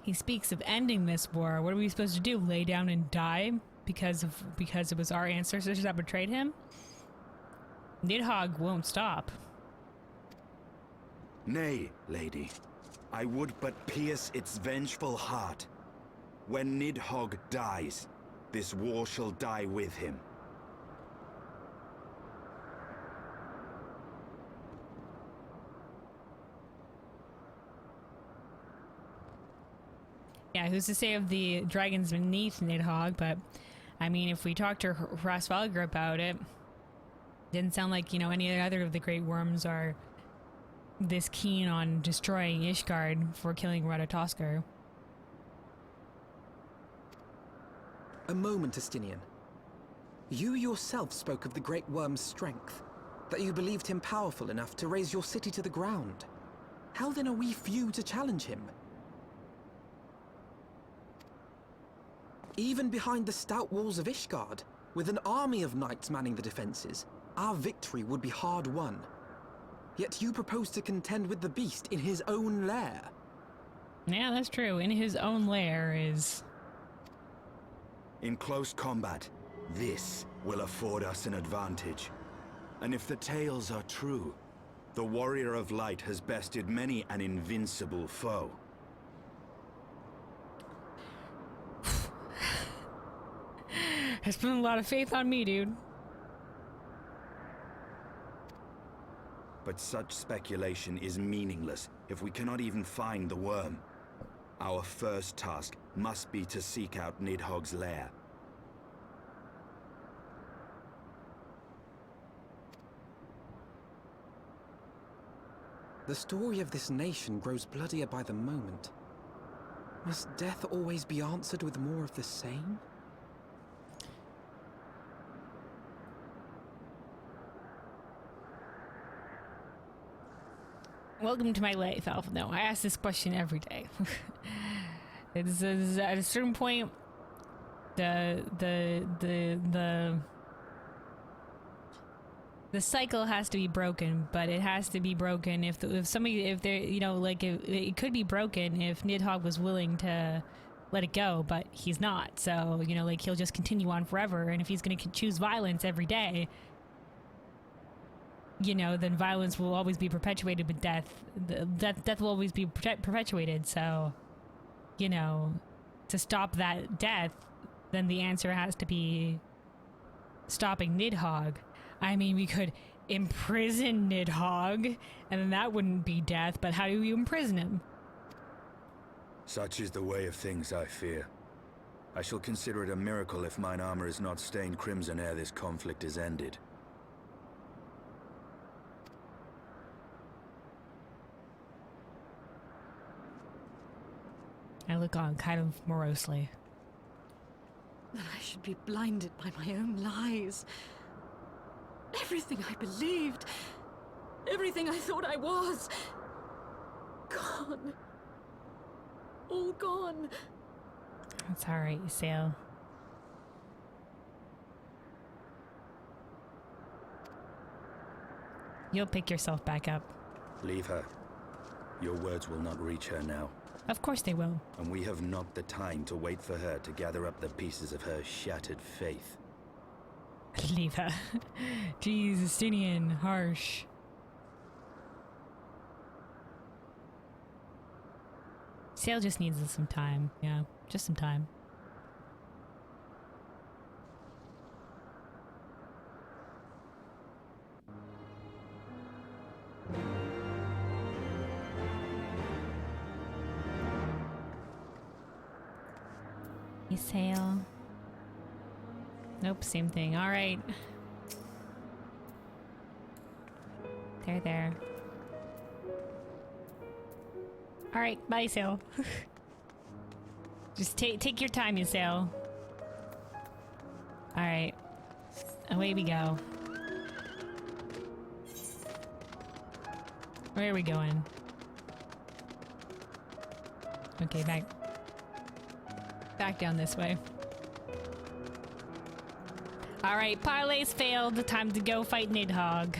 He speaks of ending this war. What are we supposed to do? Lay down and die because it was our ancestors that betrayed him? Nidhogg won't stop. Nay, lady. I would but pierce its vengeful heart. When Nidhogg dies, this war shall die with him. Yeah, who's to say of the dragons beneath Nidhogg, but I mean, if we talk to Hraesvelgr about it, didn't sound like, you know, any other of the great worms are this keen on destroying Ishgard for killing Ratatoskr. A moment, Estinian. You yourself spoke of the Great Wyrm's strength, that you believed him powerful enough to raise your city to the ground. How then are we few to challenge him? Even behind the stout walls of Ishgard, with an army of knights manning the defenses, our victory would be hard won. Yet you propose to contend with the beast in his own lair. Yeah, that's true. In his own lair is... In close combat, this will afford us an advantage. And if the tales are true, the Warrior of Light has bested many an invincible foe. Has put a lot of faith on me, dude. But such speculation is meaningless if we cannot even find the wyrm. Our first task must be to seek out Nidhogg's lair. The story of this nation grows bloodier by the moment. Must death always be answered with more of the same? Welcome to my life, Alpha. No, I ask this question every day. It's at a certain point, the cycle has to be broken, but it has to be broken if there, you know, like it could be broken if Nidhogg was willing to let it go, but he's not. So, you know, like he'll just continue on forever, and if he's going to choose violence every day, you know, then violence will always be perpetuated with death. Death will always be perpetuated. So, you know, to stop that death, then the answer has to be stopping Nidhogg. I mean, we could imprison Nidhogg, and then that wouldn't be death, but how do you imprison him? Such is the way of things, I fear. I shall consider it a miracle if mine armor is not stained crimson ere this conflict is ended. I look on kind of morosely. That I should be blinded by my own lies. Everything I believed, everything I thought I was, gone. All gone. It's alright, Sail. You'll pick yourself back up. Leave her. Your words will not reach her now. Of course they will. And we have not the time to wait for her to gather up the pieces of her shattered faith. Leave her. Jeez, Justinian, harsh. Sail just needs some time. Yeah, just some time. You sail. Nope, same thing. All right. There. All right, bye, Sail. Just take your time, you Sail. All right, away we go. Where are we going? Okay, back down this way. All right, parley's failed. Time to go fight Nidhogg.